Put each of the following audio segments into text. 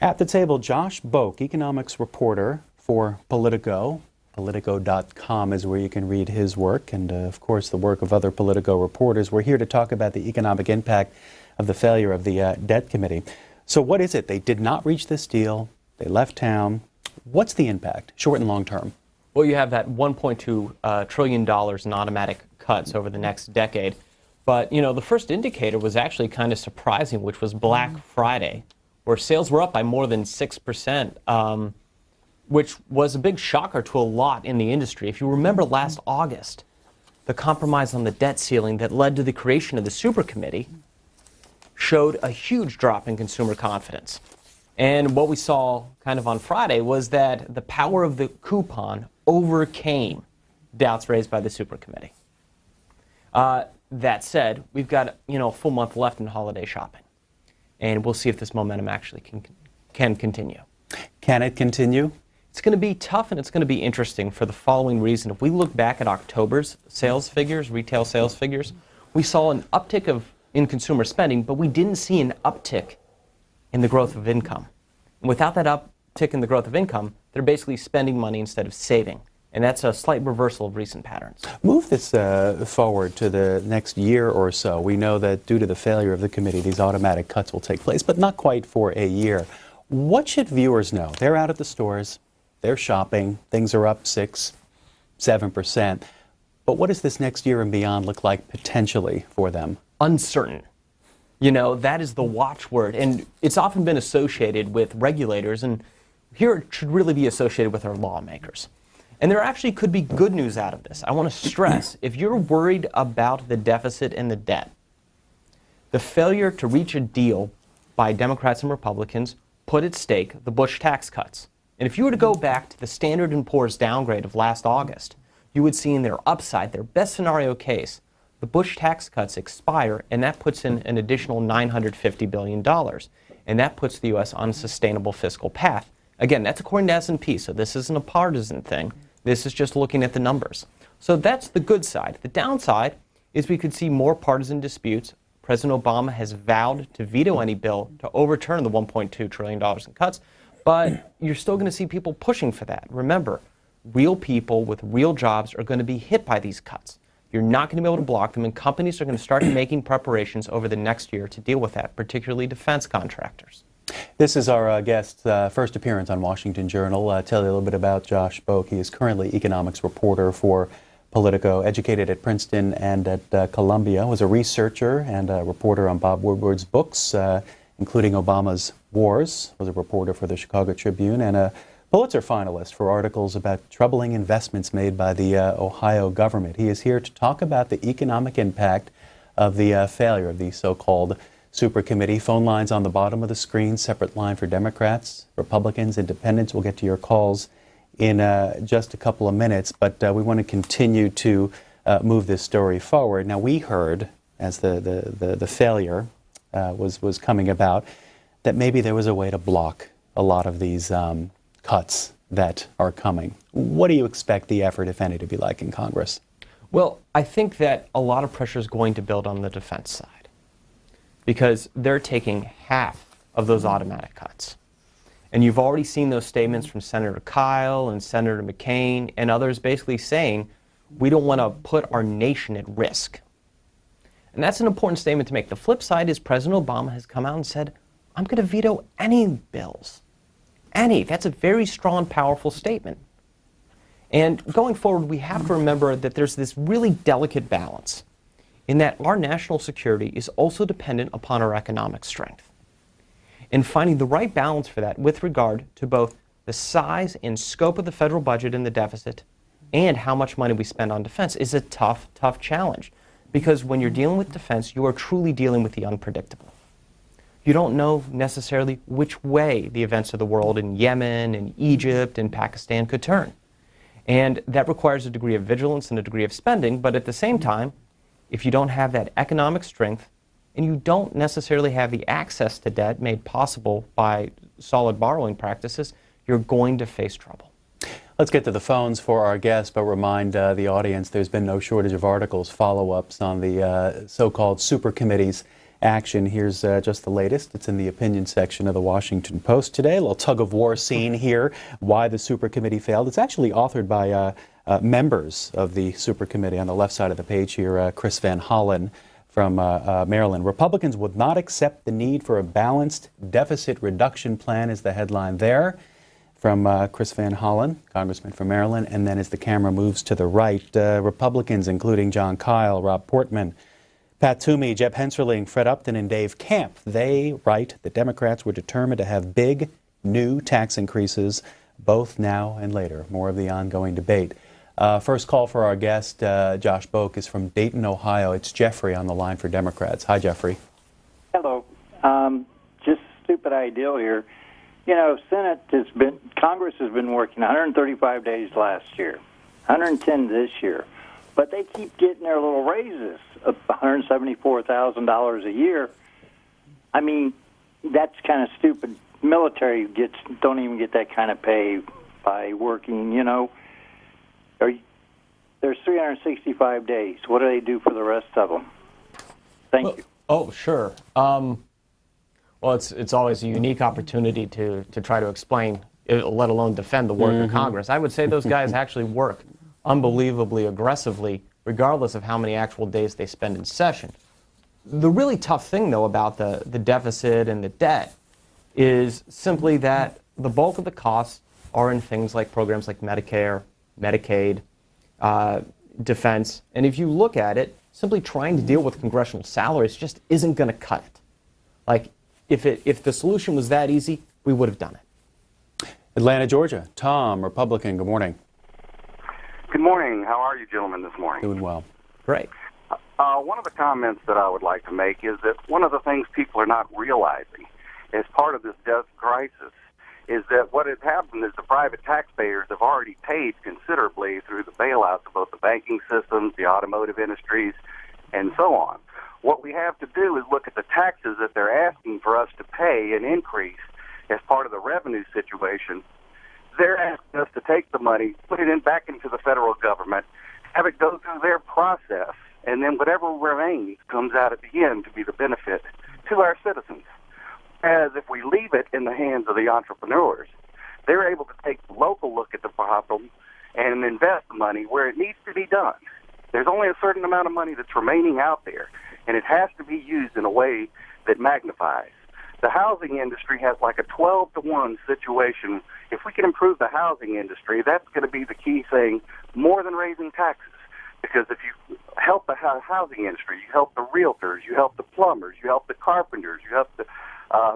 At the table, Josh Boak, economics reporter for Politico. Politico.com is where you can read his work and, of course, the work of other Politico reporters. We're here to talk about the economic impact of the failure of the debt committee. So what is it? They did not reach this deal. They left town. What's the impact, short and long term? Well, you have that $1.2 trillion in automatic cuts over the next decade. But, you know, the first indicator was actually kind of surprising, which was Black Friday, where sales were up by more than 6%, which was a big shocker to a lot in the industry. If you remember last August, the compromise on the debt ceiling that led to the creation of the super committee showed a huge drop in consumer confidence. And what we saw kind of on Friday was that the power of the coupon overcame doubts raised by the super committee. That said, we've got a full month left in holiday shopping, and we'll see if this momentum actually can continue. Can it continue? It's going to be tough and it's going to be interesting for the following reason. If we look back at October's sales figures, retail sales figures, we saw an uptick in consumer spending, but we didn't see an uptick in the growth of income. And without that uptick in the growth of income, they're basically spending money instead of saving. And that's a slight reversal of recent patterns. Move this forward to the next year or so. We know that due to the failure of the committee, these automatic cuts will take place, but not quite for a year. What should viewers know? They're out at the stores, they're shopping, things are up 6%, 7%. But what does this next year and beyond look like potentially for them? Uncertain. That is the watchword, and it's often been associated with regulators, and here it should really be associated with our lawmakers. And there actually could be good news out of this. I want to stress, if you're worried about the deficit and the debt, the failure to reach a deal by Democrats and Republicans put at stake the Bush tax cuts. And if you were to go back to the Standard & Poor's downgrade of last August, you would see in their upside, their best scenario case, the Bush tax cuts expire, and that puts in an additional $950 billion. And that puts the U.S. on a sustainable fiscal path. Again, that's according to S&P, so this isn't a partisan thing. This is just looking at the numbers. So that's the good side. The downside is we could see more partisan disputes. President Obama has vowed to veto any bill to overturn the $1.2 trillion in cuts, but you're still going to see people pushing for that. Remember, real people with real jobs are going to be hit by these cuts. You're not going to be able to block them, and companies are going to start making preparations over the next year to deal with that, particularly defense contractors. This is our guest's first appearance on Washington Journal. Tell you a little bit about Josh Boak. He is currently economics reporter for Politico, educated at Princeton and at Columbia, was a researcher and a reporter on Bob Woodward's books, including Obama's Wars, was a reporter for the Chicago Tribune, and a Pulitzer finalist for articles about troubling investments made by the Ohio government. He is here to talk about the economic impact of the failure of the so-called super committee. Phone lines on the bottom of the screen, separate line for Democrats, Republicans, Independents. We'll get to your calls in just a couple of minutes, but we want to continue to move this story forward. Now, we heard, as the failure was coming about, that maybe there was a way to block a lot of these cuts that are coming. What do you expect the effort, if any, to be like in Congress? Well, I think that a lot of pressure is going to build on the defense side, because they're taking half of those automatic cuts. And you've already seen those statements from Senator Kyle and Senator McCain and others basically saying, we don't want to put our nation at risk. And that's an important statement to make. The flip side is President Obama has come out and said, I'm going to veto any bills. Any. That's a very strong, powerful statement. And going forward, we have to remember that there's this really delicate balance in that our national security is also dependent upon our economic strength. And finding the right balance for that with regard to both the size and scope of the federal budget and the deficit and how much money we spend on defense is a tough, tough challenge. Because when you're dealing with defense, you are truly dealing with the unpredictable. You don't know necessarily which way the events of the world in Yemen and Egypt and Pakistan could turn. And that requires a degree of vigilance and a degree of spending, but at the same time, if you don't have that economic strength and you don't necessarily have the access to debt made possible by solid borrowing practices, you're going to face trouble. Let's get to the phones for our guests, but remind the audience there's been no shortage of articles, follow-ups on the so-called super committees action. Here's just the latest. It's in the opinion section of the Washington Post today. A little tug-of-war scene here, why the super committee failed. It's actually authored by members of the super committee. On the left side of the page here, Chris Van Hollen from Maryland. Republicans would not accept the need for a balanced deficit reduction plan is the headline there from Chris Van Hollen, congressman from Maryland. And then as the camera moves to the right, Republicans, including John Kyle, Rob Portman, Pat Toomey, Jeb Hensarling, Fred Upton, and Dave Camp, they write that Democrats were determined to have big new tax increases both now and later. More of the ongoing debate. First call for our guest, Josh Boak, is from Dayton, Ohio. It's Jeffrey on the line for Democrats. Hi, Jeffrey. Hello. Just stupid ideal here. You know, Congress has been working 135 days last year, 110 this year, but they keep getting their little raises of $174,000 a year. I mean, that's kind of stupid. Military don't even get that kind of pay by working, you know. There's 365 days. What do they do for the rest of them? Thank you. Oh, sure. Well, it's always a unique opportunity to try to explain, let alone defend the work of Congress. I would say those guys actually work unbelievably aggressively, regardless of how many actual days they spend in session. The really tough thing, though, about the deficit and the debt is simply that the bulk of the costs are in things like programs like Medicare, Medicaid, defense. And if you look at it, simply trying to deal with congressional salaries just isn't going to cut it. Like, if the solution was that easy, we would have done it. Atlanta, Georgia. Tom, Republican, good morning. Good morning. How are you gentlemen this morning? Doing well. Great. One of the comments that I would like to make is that one of the things people are not realizing as part of this debt crisis is that what has happened is the private taxpayers have already paid considerably through the bailouts of both the banking systems, the automotive industries, and so on. What we have to do is look at the taxes that they're asking for us to pay and increase as part of the revenue situation. They're asking us to take the money, put it back into the federal government, have it go through their process, and then whatever remains comes out at the end to be the benefit to our citizens. As if we leave it in the hands of the entrepreneurs, they're able to take a local look at the problem and invest the money where it needs to be done. There's only a certain amount of money that's remaining out there, and it has to be used in a way that magnifies. The housing industry has like a 12-to-1 situation. If we can improve the housing industry, that's going to be the key thing more than raising taxes. Because if you help the housing industry, you help the realtors, you help the plumbers, you help the carpenters, you help the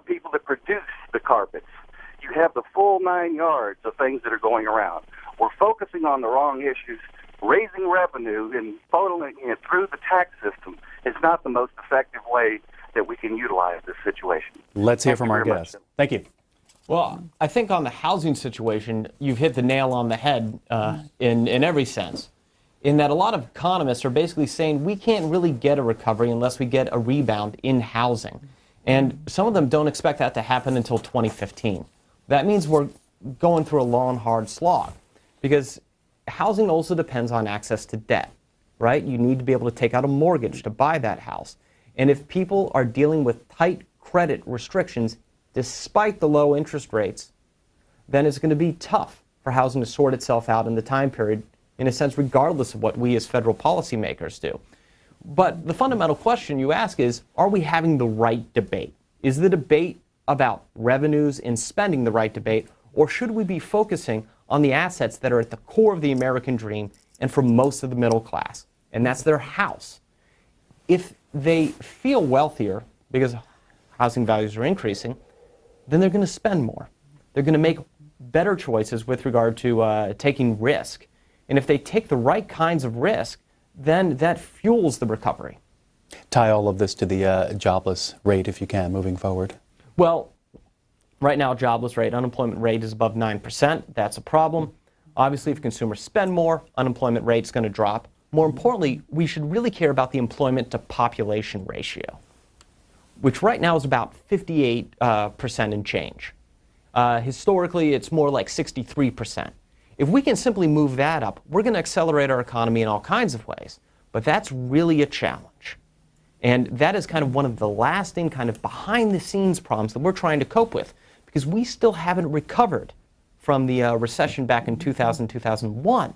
people that produce the carpets. You have the full 9 yards of things that are going around. We're focusing on the wrong issues. Raising revenue and funneling it through the tax system is not the most effective way that we can utilize this situation. Let's hear from our guest. Thank you. Well, I think on the housing situation, you've hit the nail on the head in every sense, in that a lot of economists are basically saying we can't really get a recovery unless we get a rebound in housing. And some of them don't expect that to happen until 2015. That means we're going through a long, hard slog, because housing also depends on access to debt, right? You need to be able to take out a mortgage to buy that house. And if people are dealing with tight credit restrictions, despite the low interest rates, then it's going to be tough for housing to sort itself out in the time period, in a sense, regardless of what we as federal policymakers do. But the fundamental question you ask is, are we having the right debate? Is the debate about revenues and spending the right debate, or should we be focusing on the assets that are at the core of the American dream and for most of the middle class? And that's their house. If they feel wealthier because housing values are increasing, then they're going to spend more. They're going to make better choices with regard to taking risk. And if they take the right kinds of risk, then that fuels the recovery. Tie all of this to the jobless rate, if you can, moving forward. Well, right now, jobless rate, unemployment rate is above 9%. That's a problem. Obviously, if consumers spend more, unemployment rate is going to drop. More importantly, we should really care about the employment to population ratio, which right now is about 58% and change. Historically, it's more like 63%. If we can simply move that up, we're going to accelerate our economy in all kinds of ways. But that's really a challenge. And that is kind of one of the lasting kind of behind-the-scenes problems that we're trying to cope with, because we still haven't recovered from the recession back in 2000, 2001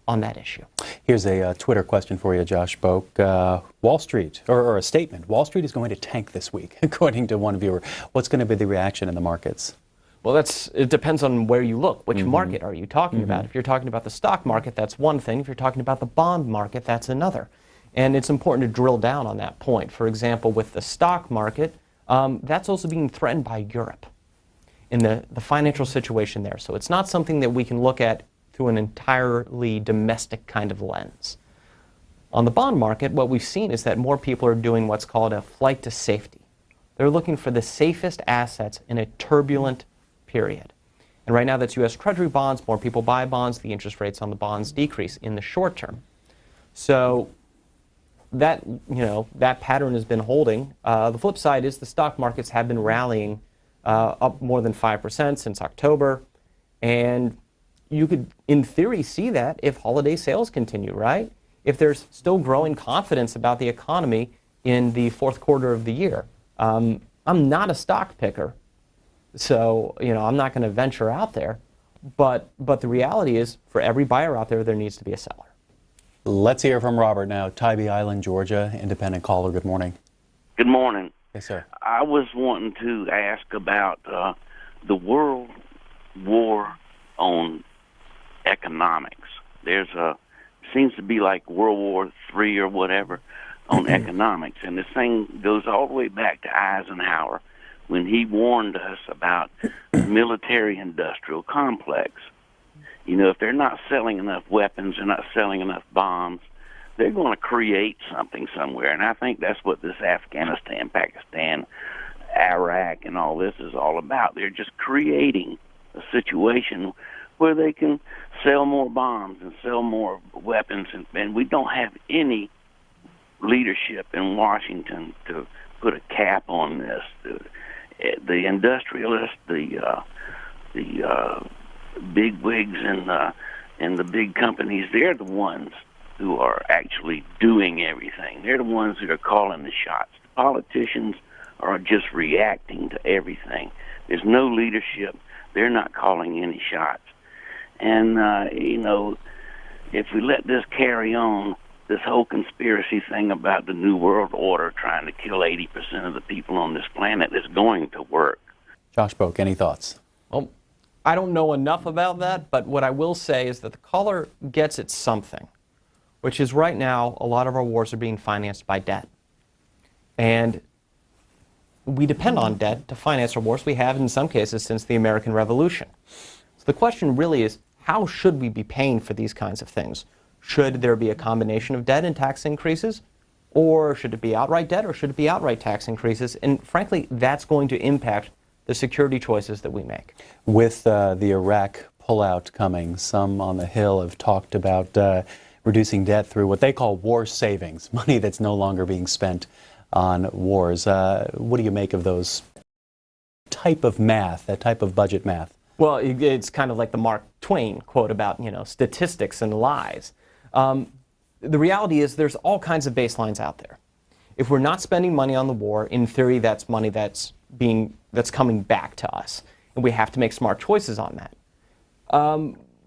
on that issue. Here's a Twitter question for you, Josh Boak. Wall Street, or a statement, Wall Street is going to tank this week, according to one viewer. What's going to be the reaction in the markets? Well, it depends on where you look. Which market are you talking about? If you're talking about the stock market, that's one thing. If you're talking about the bond market, that's another. And it's important to drill down on that point. For example, with the stock market, that's also being threatened by Europe in the financial situation there. So it's not something that we can look at through an entirely domestic kind of lens. On the bond market, what we've seen is that more people are doing what's called a flight to safety. They're looking for the safest assets in a turbulent period. And right now that's U.S. Treasury bonds. More people buy bonds. The interest rates on the bonds decrease in the short term. So that, that pattern has been holding. The flip side is the stock markets have been rallying up more than 5% since October. And you could, in theory, see that if holiday sales continue, right? If there's still growing confidence about the economy in the fourth quarter of the year. I'm not a stock picker, so I'm not going to venture out there. But the reality is, for every buyer out there, there needs to be a seller. Let's hear from Robert now, Tybee Island, Georgia, independent caller. Good morning. Good morning. Yes, sir. I was wanting to ask about the world war on economics. Seems to be like World War III or whatever on economics, and this thing goes all the way back to Eisenhower when he warned us about the military-industrial complex. If they're not selling enough weapons, they're not selling enough bombs, they're going to create something somewhere. And I think that's what this Afghanistan, Pakistan, Iraq, and all this is all about. They're just creating a situation where they can sell more bombs and sell more weapons. And we don't have any leadership in Washington to put a cap on this. The industrialists, the big wigs and the big companies, they're the ones who are actually doing everything. They're the ones who are calling the shots. The politicians are just reacting to everything. There's no leadership. They're not calling any shots. And, if we let this carry on, this whole conspiracy thing about the New World Order trying to kill 80% of the people on this planet is going to work. Josh Boak, any thoughts? Well, I don't know enough about that, but what I will say is that the caller gets at something, which is right now a lot of our wars are being financed by debt. And we depend on debt to finance our wars. We have in some cases since the American Revolution. So the question really is, how should we be paying for these kinds of things? Should there be a combination of debt and tax increases? Or should it be outright debt, or should it be outright tax increases? And frankly, that's going to impact the security choices that we make. With the Iraq pullout coming, some on the Hill have talked about reducing debt through what they call war savings, money that's no longer being spent on wars. What do you make of those type of math, that type of budget math? Well, it's kind of like the Mark Twain quote about, statistics and lies. The reality is there's all kinds of baselines out there. If we're not spending money on the war, in theory, that's money that's coming back to us. And we have to make smart choices on that.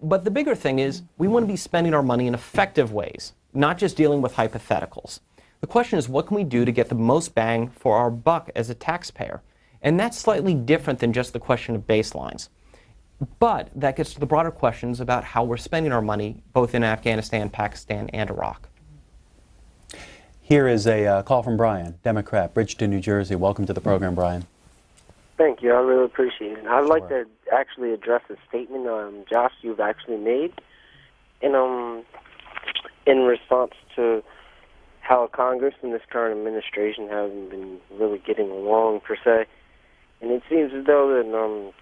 But the bigger thing is we want to be spending our money in effective ways, not just dealing with hypotheticals. The question is, what can we do to get the most bang for our buck as a taxpayer? And that's slightly different than just the question of baselines. But that gets to the broader questions about how we're spending our money, both in Afghanistan, Pakistan, and Iraq. Here is a call from Brian, Democrat, Bridgeton, New Jersey. Welcome to the program, Brian. Thank you. I really appreciate it. I'd like to actually address a statement, Josh, you've actually made in response to how Congress and this current administration haven't been really getting along, per se. And it seems as though that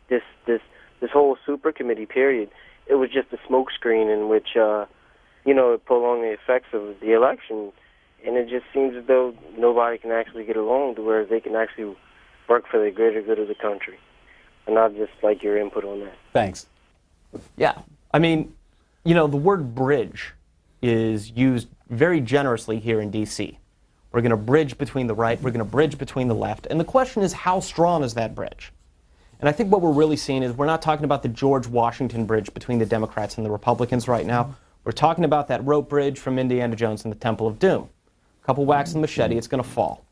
just this whole super committee period, it was just a smokescreen in which it prolonged the effects of the election, and it just seems as though nobody can actually get along to where they can actually work for the greater good of the country. And I'd just like your input on that. Thanks. Yeah, I mean, the word bridge is used very generously here in D.C. We're going to bridge between the right. We're going to bridge between the left. And the question is, how strong is that bridge? And I think what we're really seeing is we're not talking about the George Washington bridge between the Democrats and the Republicans right now. We're talking about that rope bridge from Indiana Jones and the Temple of Doom. A couple whacks of the machete, it's going to fall.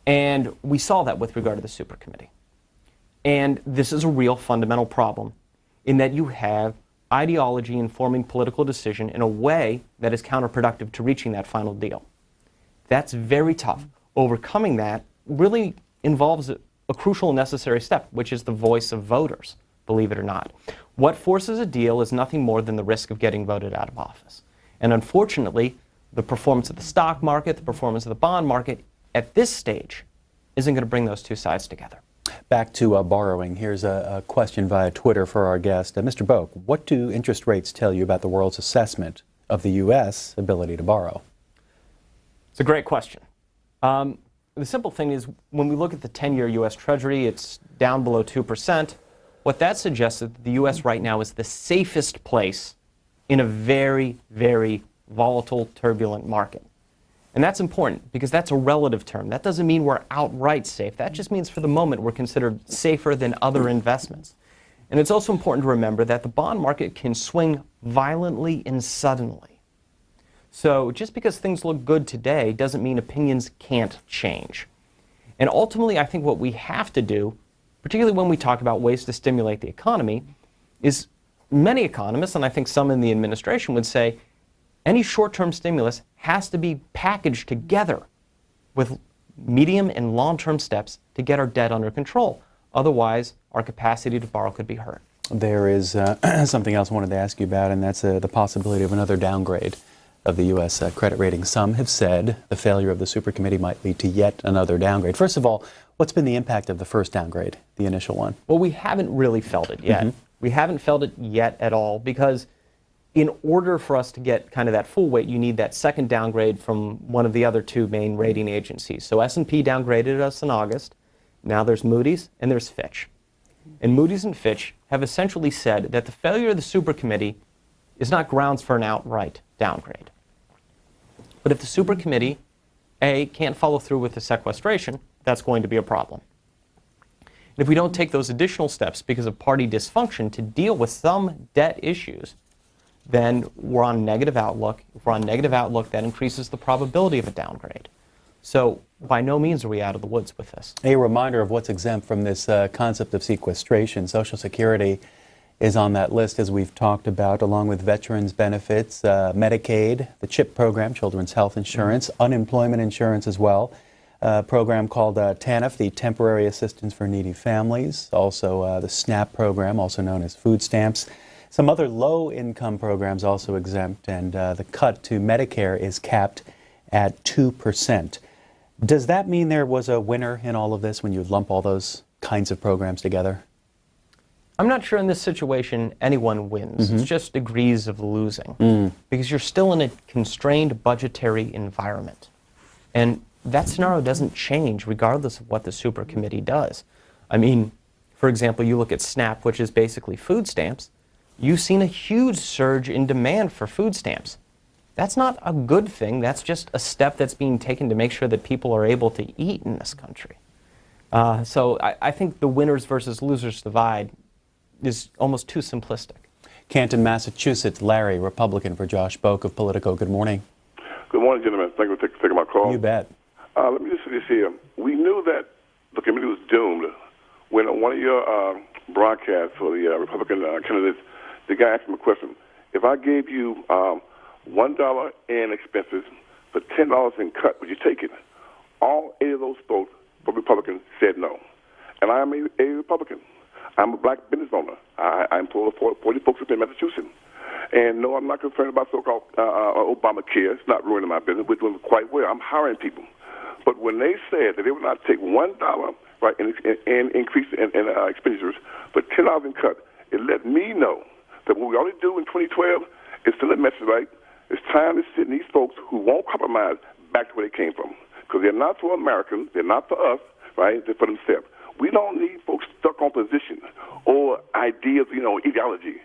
And we saw that with regard to the super committee. And this is a real fundamental problem in that you have ideology informing political decision in a way that is counterproductive to reaching that final deal. That's very tough. Overcoming that really involves a crucial and necessary step, which is the voice of voters, believe it or not. What forces a deal is nothing more than the risk of getting voted out of office. And unfortunately, the performance of the stock market, the performance of the bond market, at this stage, isn't going to bring those two sides together. Back to borrowing. Here's a question via Twitter for our guest. Mr. Boak, what do interest rates tell you about the world's assessment of the U.S. ability to borrow? It's a great question. The simple thing is, when we look at the 10-year U.S. Treasury, it's down below 2%. What that suggests is that the U.S. right now is the safest place in a very, very volatile, turbulent market. And that's important because that's a relative term. That doesn't mean we're outright safe. That just means for the moment we're considered safer than other investments. And it's also important to remember that the bond market can swing violently and suddenly. So just because things look good today doesn't mean opinions can't change. And ultimately, I think what we have to do, particularly when we talk about ways to stimulate the economy, is many economists, and I think some in the administration, would say any short-term stimulus has to be packaged together with medium and long-term steps to get our debt under control. Otherwise, our capacity to borrow could be hurt. There is something else I wanted to ask you about, and that's the possibility of another downgrade of the U.S. Credit rating. Some have said the failure of the super committee might lead to yet another downgrade. First of all, what's been the impact of the first downgrade, the initial one? Well, we haven't really felt it yet. We haven't felt it yet at all because in order for us to get kind of that full weight, you need that second downgrade from one of the other two main rating agencies. So S&P downgraded us in August. Now there's Moody's and there's Fitch. And Moody's and Fitch have essentially said that the failure of the super committee is not grounds for an outright downgrade. But if the super committee, A, can't follow through with the sequestration, that's going to be a problem. And if we don't take those additional steps because of party dysfunction to deal with some debt issues, then we're on negative outlook. If we're on negative outlook, that increases the probability of a downgrade. So by no means are we out of the woods with this. A reminder of what's exempt from this concept of sequestration. Social Security is on that list, as we've talked about, along with veterans benefits, Medicaid, the CHIP program, Children's Health Insurance, unemployment insurance as well, a program called TANF, the Temporary Assistance for Needy Families, also the SNAP program, also known as food stamps. Some other low-income programs also exempt, and the cut to Medicare is capped at 2%. Does that mean there was a winner in all of this when you lump all those kinds of programs together? I'm not sure in this situation anyone wins. It's just degrees of losing because you're still in a constrained budgetary environment. And that scenario doesn't change regardless of what the super committee does. I mean, for example, you look at SNAP, which is basically food stamps. You've seen a huge surge in demand for food stamps. That's not a good thing. That's just a step that's being taken to make sure that people are able to eat in this country. So I think the winners versus losers divide is almost too simplistic. Canton, Massachusetts, Larry, Republican, for Josh Boak of Politico. Good morning. Good morning, gentlemen. Thank you for taking my call. You bet. Let me just say this here. We knew that the committee was doomed when on one of your broadcasts for the Republican candidates, the guy asked him a question. If I gave you $1 in expenses for $10 in cut, would you take it? All 8 of those folks for Republicans said no. And I am a Republican. I'm a black business owner. I employ 40 folks up in Massachusetts. And no, I'm not concerned about so-called Obamacare. It's not ruining my business. We're doing quite well. I'm hiring people. But when they said that they would not take $1 right, in increase in expenditures for $10 in cut, it let me know that what we ought to do in 2012 is send a message, right? It's time to send these folks who won't compromise back to where they came from. Because they're not for Americans. They're not for us, right? They're for themselves. We don't need folks stuck on position or ideas, ideology.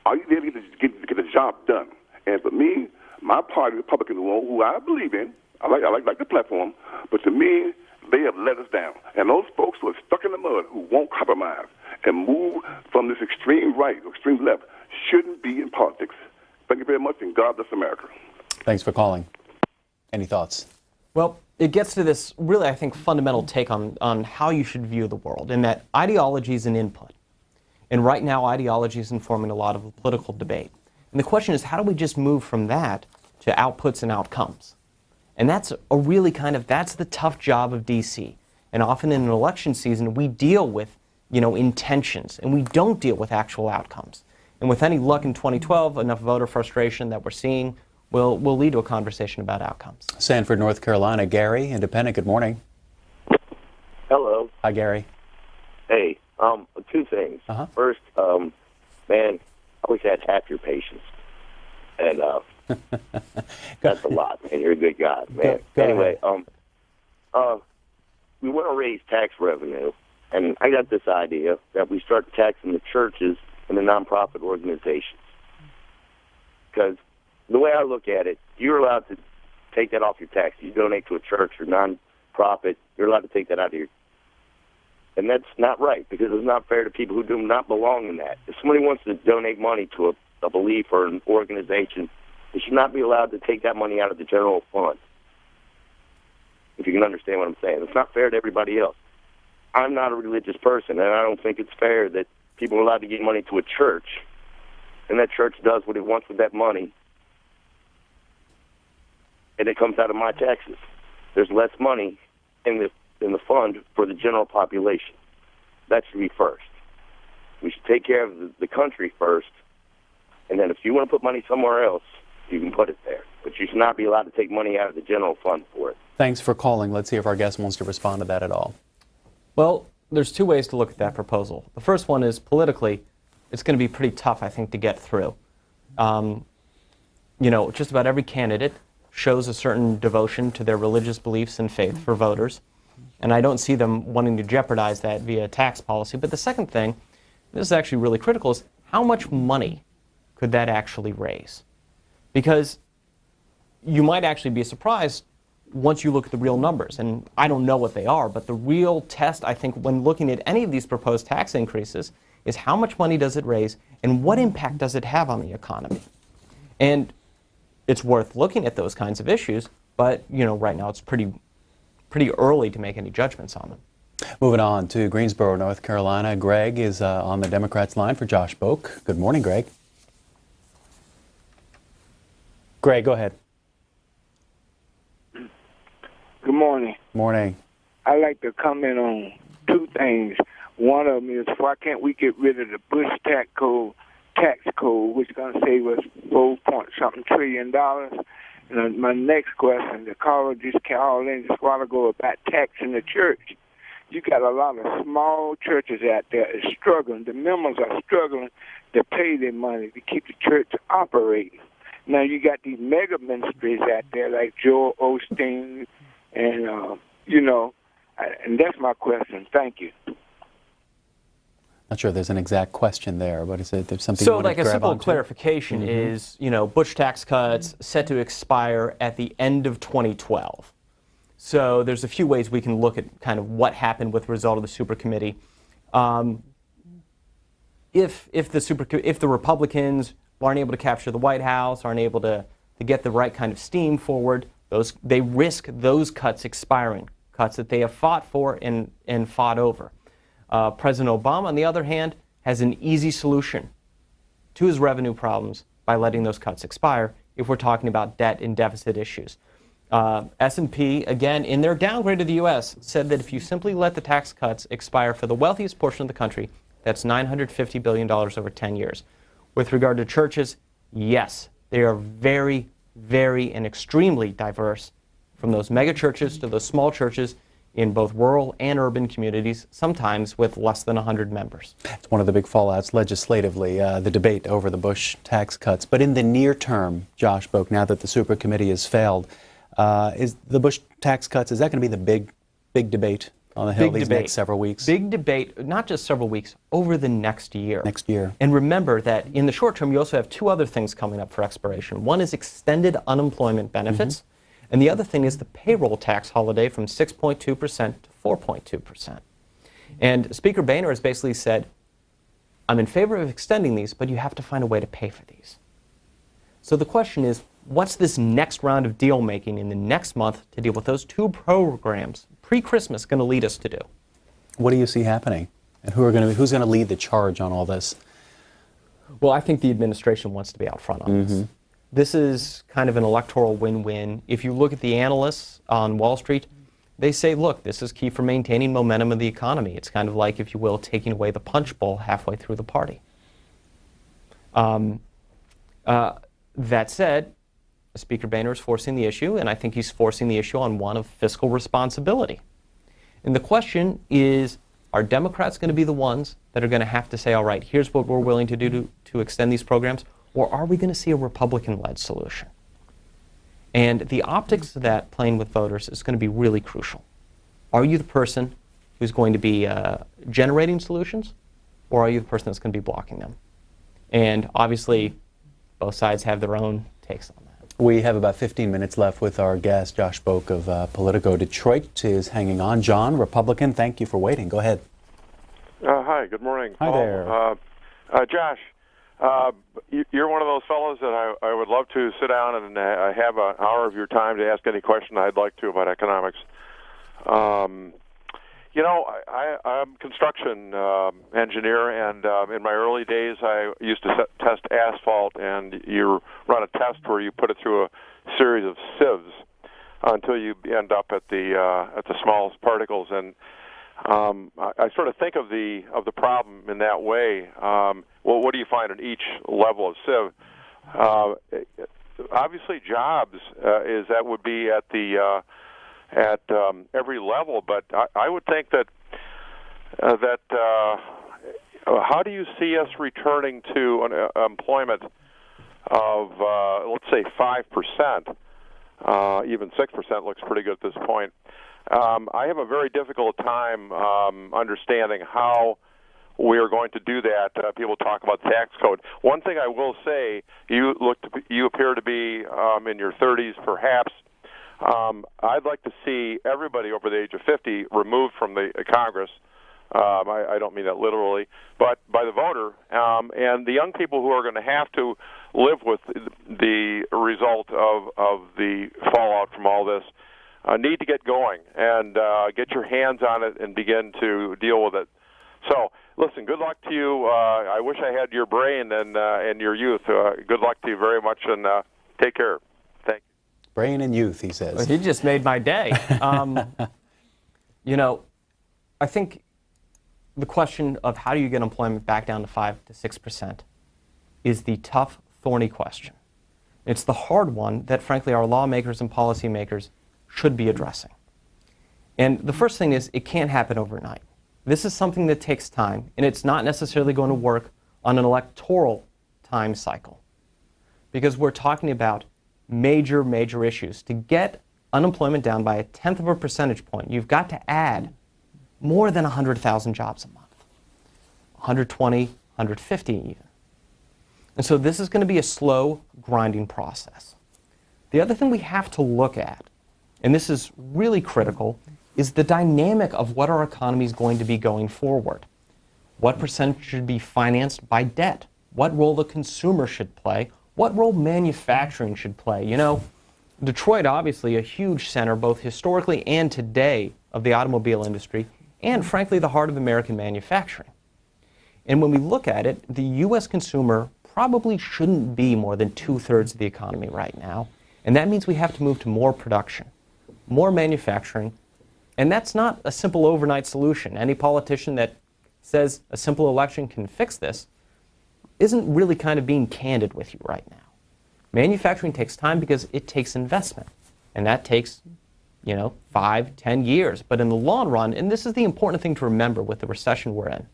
Are you there to get the job done? And for me, my party, Republicans, who I believe in, I like the platform, but to me, they have let us down. And those folks who are stuck in the mud, who won't compromise and move from this extreme right or extreme left, shouldn't be in politics. Thank you very much, and God bless America. Thanks for calling. Any thoughts? Well, it gets to this really, I think, fundamental take on how you should view the world, in that ideology is an input. And right now, ideology is informing a lot of the political debate. And the question is, how do we just move from that to outputs and outcomes? And that's a really that's the tough job of D.C. And often in an election season, we deal with, intentions, and we don't deal with actual outcomes. And with any luck in 2012, enough voter frustration that we're seeing will lead to a conversation about outcomes. Sanford, North Carolina. Gary, Independent, good morning. Hello. Hi, Gary. Hey, two things. First, man, I wish I had half your patience. And that's a lot, man. You're a good guy, man. Anyway, we want to raise tax revenue, and I got this idea that we start taxing the churches and the nonprofit organizations. Because the way I look at it, you're allowed to take that off your tax. You donate to a church or nonprofit, you're allowed to take that out of your. And that's not right, because it's not fair to people who do not belong in that. If somebody wants to donate money to a belief or an organization, they should not be allowed to take that money out of the general fund. If you can understand what I'm saying. It's not fair to everybody else. I'm not a religious person, and I don't think it's fair that people are allowed to give money to a church, and that church does what it wants with that money, and it comes out of my taxes. There's less money in the fund for the general population. That should be first. We should take care of the country first, and then if you want to put money somewhere else, you can put it there. But you should not be allowed to take money out of the general fund for it. Thanks for calling. Let's see if our guest wants to respond to that at all. Well, there's two ways to look at that proposal. The first one is politically, it's going to be pretty tough, I think, to get through. Just about every candidate shows a certain devotion to their religious beliefs and faith for voters. And I don't see them wanting to jeopardize that via tax policy. But the second thing, this is actually really critical, is how much money could that actually raise? Because you might actually be surprised once you look at the real numbers. And I don't know what they are, but the real test, I think, when looking at any of these proposed tax increases is how much money does it raise and what impact does it have on the economy? And it's worth looking at those kinds of issues, but right now it's pretty early to make any judgments on them. Moving on to Greensboro, North Carolina. Greg is on the Democrats line for Josh Boak. Good morning, Greg. Greg, go ahead. Good morning. Morning. I'd like to comment on two things. One of them is, why can't we get rid of the Bush tax code, which is going to save us $4.something trillion? And my next question, the caller just called in just a while ago about taxing the church. You got a lot of small churches out there that are struggling. The members are struggling to pay their money to keep the church operating. Now you got these mega ministries out there like Joel Osteen, and and that's my question. Thank you. Not sure there's an exact question there, but is it there's something? So, you want like to a grab simple onto? clarification is, Bush tax cuts set to expire at the end of 2012. So there's a few ways we can look at kind of what happened with the result of the super committee. If the Republicans aren't able to capture the White House, aren't able to get the right kind of steam forward, they risk those cuts expiring, cuts that they have fought for and fought over. President Obama, on the other hand, has an easy solution to his revenue problems by letting those cuts expire if we're talking about debt and deficit issues. S&P, again, in their downgrade to the U.S., said that if you simply let the tax cuts expire for the wealthiest portion of the country, that's $950 billion over 10 years. With regard to churches, yes, they are very, very and extremely diverse, from those mega churches to those small churches in both rural and urban communities, sometimes with less than 100 members. It's one of the big fallouts legislatively, the debate over the Bush tax cuts. But in the near term, Josh Boak, now that the super committee has failed, is the Bush tax cuts, is that going to be the big debate on the Hill these next several weeks? Big debate, not just several weeks, over the next year. Next year. And remember that in the short term, you also have two other things coming up for expiration. One is extended unemployment benefits, And the other thing is the payroll tax holiday from 6.2% to 4.2%. And Speaker Boehner has basically said, I'm in favor of extending these, but you have to find a way to pay for these. So the question is, what's this next round of deal making in the next month to deal with those two programs pre-Christmas going to lead us to do? What do you see happening? And who's going to lead the charge on all this? Well, I think the administration wants to be out front on this. This is kind of an electoral win-win. If you look at the analysts on Wall Street, they say, look, this is key for maintaining momentum of the economy. It's kind of like, if you will, taking away the punch bowl halfway through the party. That said, Speaker Boehner is forcing the issue, and I think he's forcing the issue on one of fiscal responsibility. And the question is, are Democrats going to be the ones that are going to have to say, all right, here's what we're willing to do to extend these programs, or are we going to see a Republican-led solution? And the optics of that playing with voters is going to be really crucial. Are you the person who's going to be generating solutions, or are you the person that's going to be blocking them? And obviously, both sides have their own takes on that. We have about 15 minutes left with our guest, Josh Boak of Politico. Detroit is hanging on. John, Republican, thank you for waiting. Go ahead. Hi, good morning. Hi there. Josh, you're one of those fellows that I would love to sit down and have an hour of your time to ask any question I'd like to about economics. You know, I'm a construction engineer, and in my early days, I used to test asphalt, and you run a test where you put it through a series of sieves until you end up at the smallest particles. And I sort of think of the problem in that way. Well, what do you find in each level of sieve? Obviously, jobs would be at the at every level, but I would think that how do you see us returning to an employment of let's say 5%? Even 6% looks pretty good at this point. I have a very difficult time understanding how we are going to do that. People talk about the tax code. One thing I will say, you appear to be in your 30s, perhaps. I'd like to see everybody over the age of 50 removed from the Congress. I don't mean that literally, but by the voter. And the young people who are going to have to live with the result of the fallout from all this need to get going and get your hands on it and begin to deal with it. So, listen, good luck to you. I wish I had your brain and your youth. Good luck to you very much, and take care. Thank you. Brain and youth, he says. Well, he just made my day. You know, I think the question of how do you get employment back down to 5 to 6% is the tough, thorny question. It's the hard one that, frankly, our lawmakers and policymakers should be addressing. And the first thing is, it can't happen overnight. This is something that takes time, and it's not necessarily going to work on an electoral time cycle, because we're talking about major, major issues. To get unemployment down by 1/10 of a percentage point, you've got to add more than 100,000 jobs a month, 120, 150 even. And so this is going to be a slow, grinding process. The other thing we have to look at, and this is really critical, is the dynamic of what our economy is going to be going forward. What percentage should be financed by debt? What role the consumer should play? What role manufacturing should play? You know, Detroit, obviously, a huge center, both historically and today, of the automobile industry, and frankly, the heart of American manufacturing. And when we look at it, the U.S. consumer probably shouldn't be more than 2/3 of the economy right now. And that means we have to move to more production, more manufacturing. And that's not a simple overnight solution. Any politician that says a simple election can fix this isn't really kind of being candid with you right now. Manufacturing takes time because it takes investment. And that takes, 5, 10 years. But in the long run, and this is the important thing to remember with the recession we're in,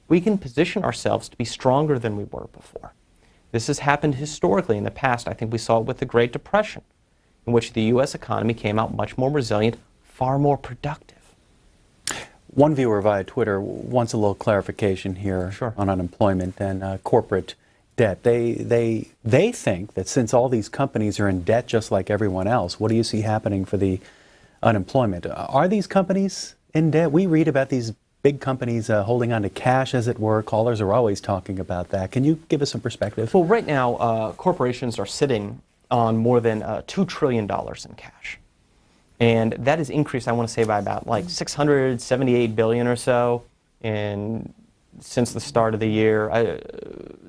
we can position ourselves to be stronger than we were before. This has happened historically in the past. I think we saw it with the Great Depression, in which the U.S. economy came out much more resilient, far more productive. One viewer via Twitter wants a little clarification here Sure. on unemployment and corporate debt. They think that since all these companies are in debt just like everyone else, what do you see happening for the unemployment? Are these companies in debt? We read about these big companies holding on to cash, as it were. Callers are always talking about that. Can you give us some perspective? Well, right now, corporations are sitting on more than $2 trillion in cash. And that has increased, I want to say, by about like $678 billion or so since the start of the year.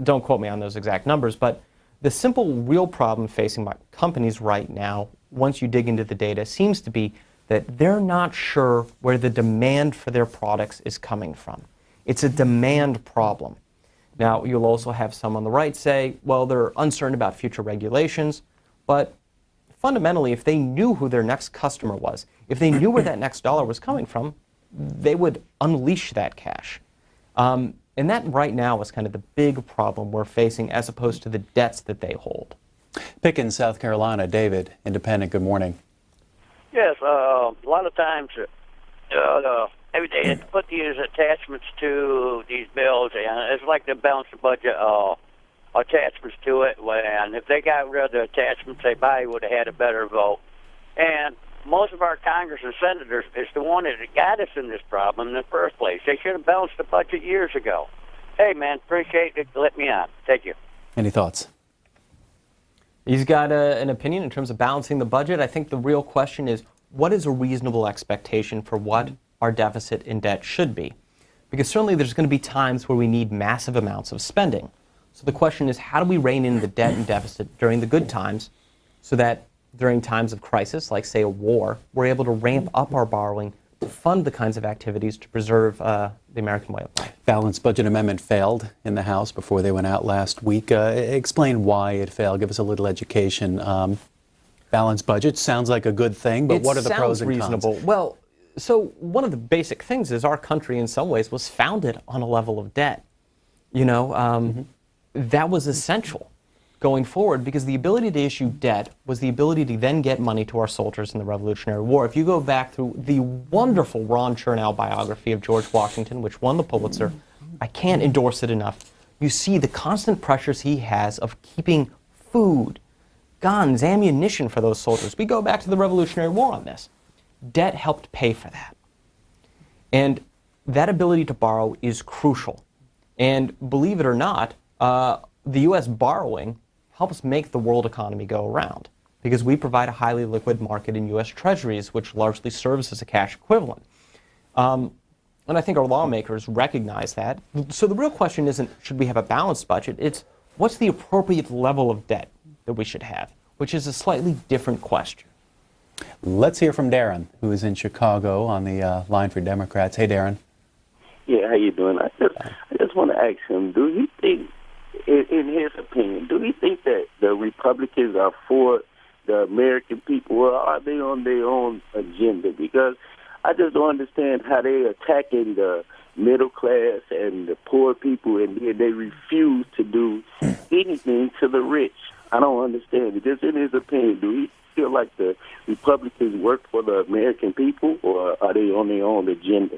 Don't quote me on those exact numbers, but the simple real problem facing my companies right now, once you dig into the data, seems to be that they're not sure where the demand for their products is coming from. It's a demand problem. Now, you'll also have some on the right say, well, they're uncertain about future regulations, but fundamentally, if they knew who their next customer was, if they knew where that next dollar was coming from, they would unleash that cash. And that right now is kind of the big problem we're facing as opposed to the debts that they hold. Pickens, South Carolina. David, Independent, good morning. Yes, a lot of times every day they put these attachments to these bills, and it's like they balance the budget attachments to it. And if they got rid of the attachments, they probably would have had a better vote. And most of our Congress and senators is the one that got us in this problem in the first place. They should have balanced the budget years ago. Hey, man, appreciate it. Let me on. Thank you. Any thoughts? He's got an opinion in terms of balancing the budget. I think the real question is, what is a reasonable expectation for what our deficit and debt should be? Because certainly there's going to be times where we need massive amounts of spending. So the question is, how do we rein in the debt and deficit during the good times so that during times of crisis, like say a war, we're able to ramp up our borrowing to fund the kinds of activities to preserve the American way of life? Balanced budget amendment failed in the House before they went out last week. Explain why it failed. Give us a little education. Balanced budget sounds like a good thing, but what are the pros and cons? Reasonable. Well, so one of the basic things is our country in some ways was founded on a level of debt. You know, that was essential going forward because the ability to issue debt was the ability to then get money to our soldiers in the Revolutionary War. If you go back through the wonderful Ron Chernow biography of George Washington, which won the Pulitzer, I can't endorse it enough. You see the constant pressures he has of keeping food, guns, ammunition for those soldiers. We go back to the Revolutionary War on this. Debt helped pay for that. And that ability to borrow is crucial. And believe it or not, the U.S. borrowing helps make the world economy go around because we provide a highly liquid market in U.S. treasuries, which largely serves as a cash equivalent. And I think our lawmakers recognize that. So the real question isn't, should we have a balanced budget? It's, what's the appropriate level of debt that we should have, which is a slightly different question. Let's hear from Darren, who is in Chicago on the line for Democrats. Hey, Darren. Yeah, how you doing? I just want to ask him, do you think, in his opinion, do you think that the Republicans are for the American people, or are they on their own agenda? Because I just don't understand how they're attacking the middle class and the poor people, and then they refuse to do anything to the rich. I don't understand it. Just in his opinion, do he feel like the Republicans work for the American people, or are they on their own agenda?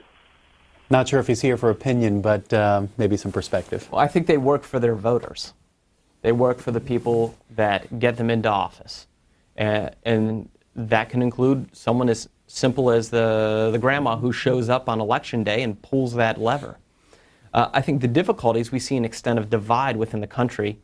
Not sure if he's here for opinion, but maybe some perspective. Well, I think they work for their voters. They work for the people that get them into office. And that can include someone as simple as the grandma who shows up on election day and pulls that lever. I think the difficulties, we see an extent of divide within the country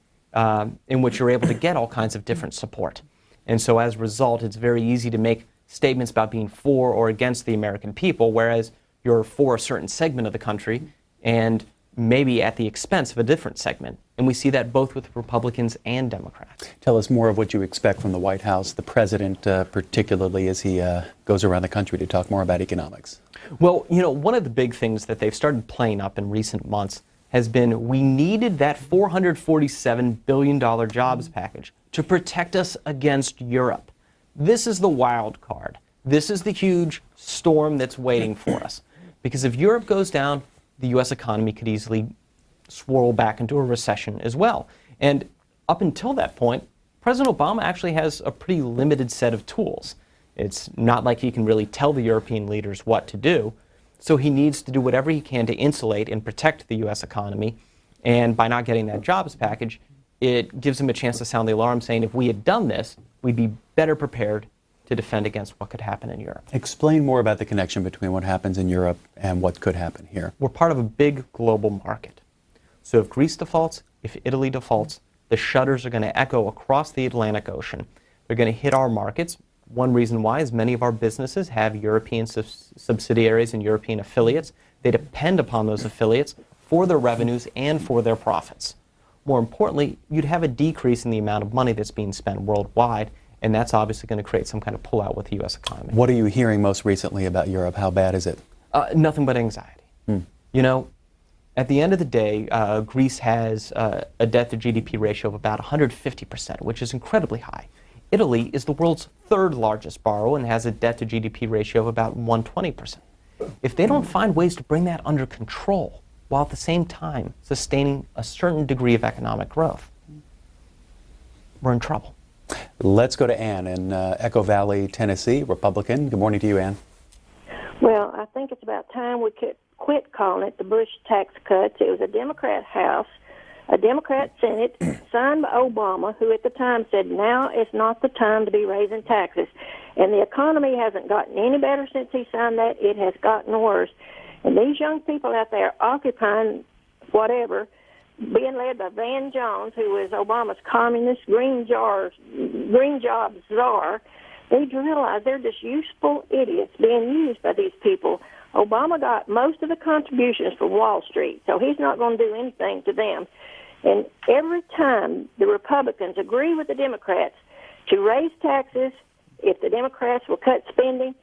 in which you're able to get all kinds of different support. And so as a result, it's very easy to make statements about being for or against the American people, whereas you're for a certain segment of the country and maybe at the expense of a different segment. And we see that both with Republicans and Democrats. Tell us more of what you expect from the White House, the president particularly as he goes around the country to talk more about economics. Well, you know, one of the big things that they've started playing up in recent months has been we needed that $447 billion jobs package to protect us against Europe. This is the wild card. This is the huge storm that's waiting for us. Because if Europe goes down, the U.S. economy could easily swirl back into a recession as well. And up until that point, President Obama actually has a pretty limited set of tools. It's not like he can really tell the European leaders what to do. So he needs to do whatever he can to insulate and protect the U.S. economy. And by not getting that jobs package, it gives them a chance to sound the alarm, saying if we had done this, we'd be better prepared to defend against what could happen in Europe. Explain more about the connection between what happens in Europe and what could happen here. We're part of a big global market. So if Greece defaults, if Italy defaults, the shutters are going to echo across the Atlantic Ocean. They're going to hit our markets. One reason why is many of our businesses have European subsidiaries and European affiliates. They depend upon those affiliates for their revenues and for their profits. More importantly, you'd have a decrease in the amount of money that's being spent worldwide, and that's obviously going to create some kind of pullout with the U.S. economy. What are you hearing most recently about Europe? How bad is it? Nothing but anxiety. You know, at the end of the day, Greece has a debt-to-GDP ratio of about 150%, which is incredibly high. Italy is the world's third largest borrower and has a debt-to-GDP ratio of about 120%. If they don't find ways to bring that under control, while at the same time sustaining a certain degree of economic growth, we're in trouble. Let's go to Ann in Echo Valley, Tennessee, Republican. Good morning to you, Ann. Well, I think it's about time we could quit calling it the Bush tax cuts. It was a Democrat House, a Democrat Senate, signed by Obama, who at the time said now is not the time to be raising taxes. And the economy hasn't gotten any better since he signed that. It has gotten worse. And these young people out there occupying whatever, being led by Van Jones, who is Obama's communist green job czar, they realize they're just useful idiots being used by these people. Obama got most of the contributions from Wall Street, so he's not going to do anything to them. And every time the Republicans agree with the Democrats to raise taxes, if the Democrats will cut spending,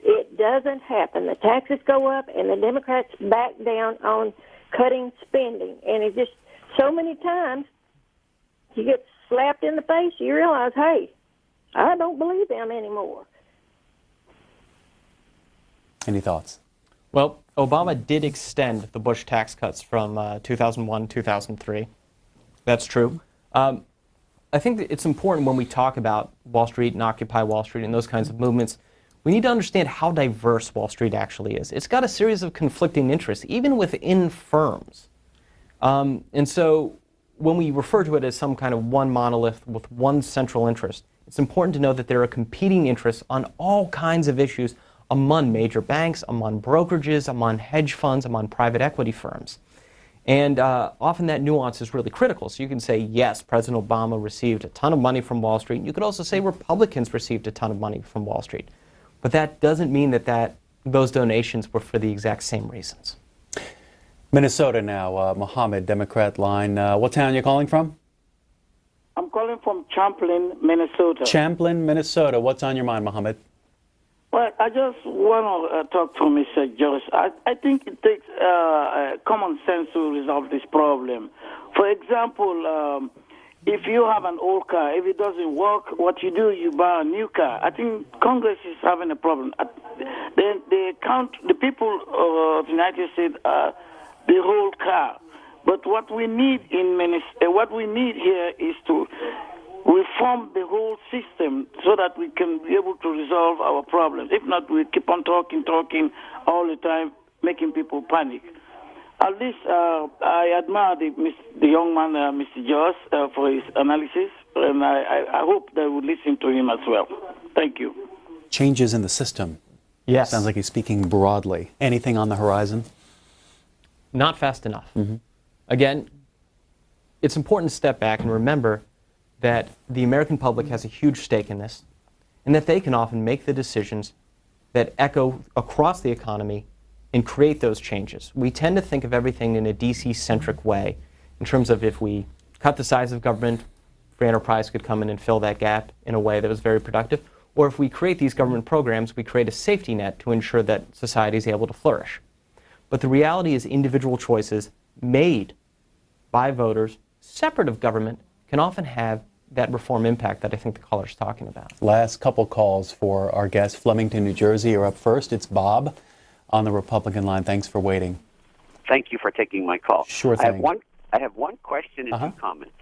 it doesn't happen. The taxes go up, and the Democrats back down on cutting spending. And it just, so many times, you get slapped in the face, you realize, hey, I don't believe them anymore. Any thoughts? Well, Obama did extend the Bush tax cuts from 2001 2003. That's true. I think that it's important when we talk about Wall Street and Occupy Wall Street and those kinds of movements, we need to understand how diverse Wall Street actually is. It's got a series of conflicting interests, even within firms. And so when we refer to it as some kind of one monolith with one central interest, it's important to know that there are competing interests on all kinds of issues among major banks, among brokerages, among hedge funds, among private equity firms. And often that nuance is really critical. So you can say, yes, President Obama received a ton of money from Wall Street. You could also say Republicans received a ton of money from Wall Street. But that doesn't mean that those donations were for the exact same reasons. Minnesota now, Mohammed, Democrat line. What town are you calling from? I'm calling from Champlin, Minnesota. Champlin, Minnesota. What's on your mind, Mohammed? Well, I just want to talk to Mr. Josh. I think it takes common sense to resolve this problem. For example, if you have an old car, if it doesn't work, what you do, you buy a new car. I think Congress is having a problem. Then they count the people of the United States the whole car. But what we need what we need here is to reform the whole system so that we can be able to resolve our problems. If not, we keep on talking all the time, making people panic. At least I admire the young man, Mr. Joss, for his analysis, and I hope they will listen to him as well. Thank you. Changes in the system. Yes. Sounds like he's speaking broadly. Anything on the horizon? Not fast enough. Again, it's important to step back and remember that the American public has a huge stake in this, and that they can often make the decisions that echo across the economy and create those changes. We tend to think of everything in a DC-centric way, in terms of if we cut the size of government, free enterprise could come in and fill that gap in a way that was very productive, or if we create these government programs, we create a safety net to ensure that society is able to flourish. But the reality is individual choices made by voters, separate of government, can often have that reform impact that I think the caller's talking about. Last couple calls for our guest. Flemington, New Jersey, are up first. It's Bob on the Republican line. Thanks for waiting. Thank you for taking my call. Sure thing. I have one question and two comments.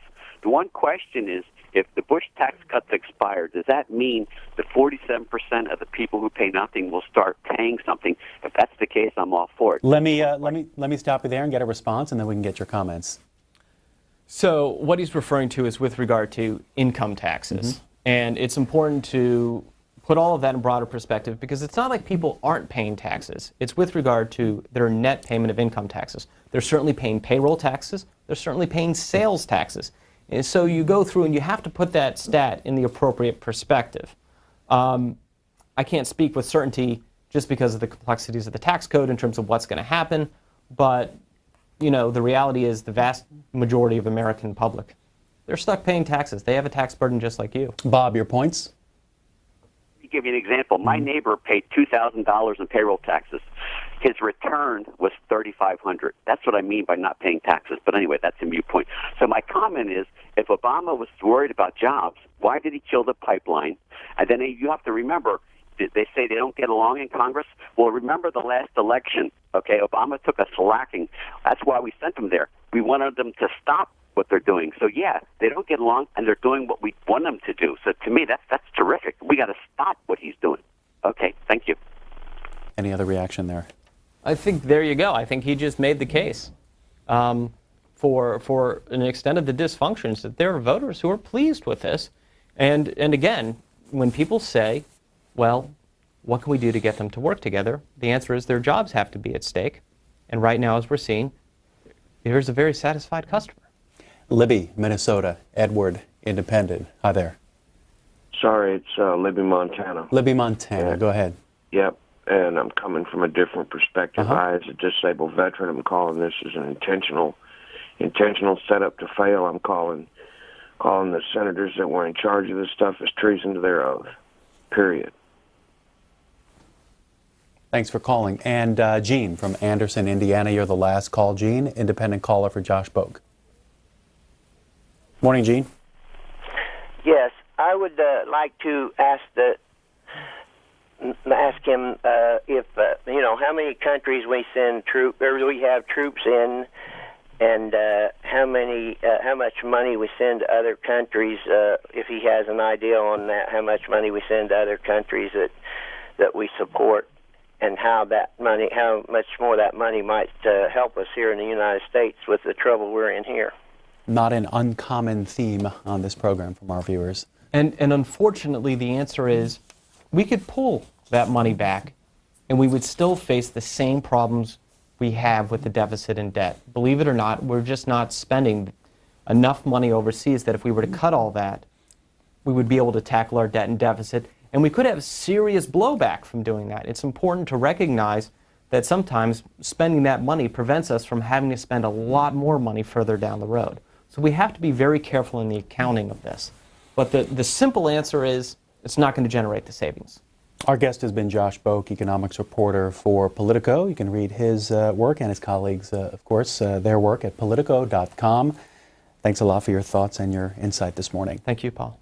The one question is, if the Bush tax cuts expire, does that mean the 47% of the people who pay nothing will start paying something? If that's the case, I'm all for it. Let me stop you there and get a response, and then we can get your comments. So what he's referring to is with regard to income taxes. And it's important to put all of that in broader perspective because it's not like people aren't paying taxes. It's with regard to their net payment of income taxes. They're certainly paying payroll taxes. They're certainly paying sales taxes. And so you go through and you have to put that stat in the appropriate perspective. I can't speak with certainty just because of the complexities of the tax code in terms of what's going to happen, but you know, the reality is the vast majority of American public, they're stuck paying taxes. They have a tax burden just like you. Bob, your points? Let me give you an example. My neighbor paid $2,000 in payroll taxes. His return was $3,500. That's what I mean by not paying taxes. But anyway, that's a moot point. So my comment is, if Obama was worried about jobs, why did he kill the pipeline? And then you have to remember, they say they don't get along in Congress. Well, remember the last election, okay? Obama took a slacking. That's why we sent them there. We wanted them to stop what they're doing. So, yeah, they don't get along, and they're doing what we want them to do. So, to me, that's terrific. We got to stop what he's doing. Okay, thank you. Any other reaction there? I think there you go. I think he just made the case for an extent of the dysfunctions that there are voters who are pleased with this. And again, when people say, well, what can we do to get them to work together? The answer is their jobs have to be at stake. And right now, as we're seeing, here's a very satisfied customer. Libby, Minnesota. Edward, Independent. Hi there. Sorry, it's Libby, Montana. Libby, Montana. Yeah. Go ahead. Yep, and I'm coming from a different perspective. I, as a disabled veteran, I'm calling this as an intentional setup to fail. I'm calling the senators that were in charge of this stuff as treason to their oath. Period. Thanks for calling. And Gene from Anderson, Indiana. You're the last call. Gene, independent caller for Josh Boak. Morning, Gene. Yes, I would like to ask him if you know how many countries we send troops, or we have troops in, and how much money we send to other countries. If he has an idea on that, how much money we send to other countries that we support, and how much more that money might help us here in the United States with the trouble we're in here. Not an uncommon theme on this program from our viewers. And unfortunately, the answer is we could pull that money back and we would still face the same problems we have with the deficit and debt. Believe it or not, we're just not spending enough money overseas that if we were to cut all that, we would be able to tackle our debt and deficit, and we could have serious blowback from doing that. It's important to recognize that sometimes spending that money prevents us from having to spend a lot more money further down the road. So we have to be very careful in the accounting of this. But the simple answer is it's not going to generate the savings. Our guest has been Josh Boak, economics reporter for Politico. You can read his work and his colleagues, of course, their work at Politico.com. Thanks a lot for your thoughts and your insight this morning. Thank you, Paul.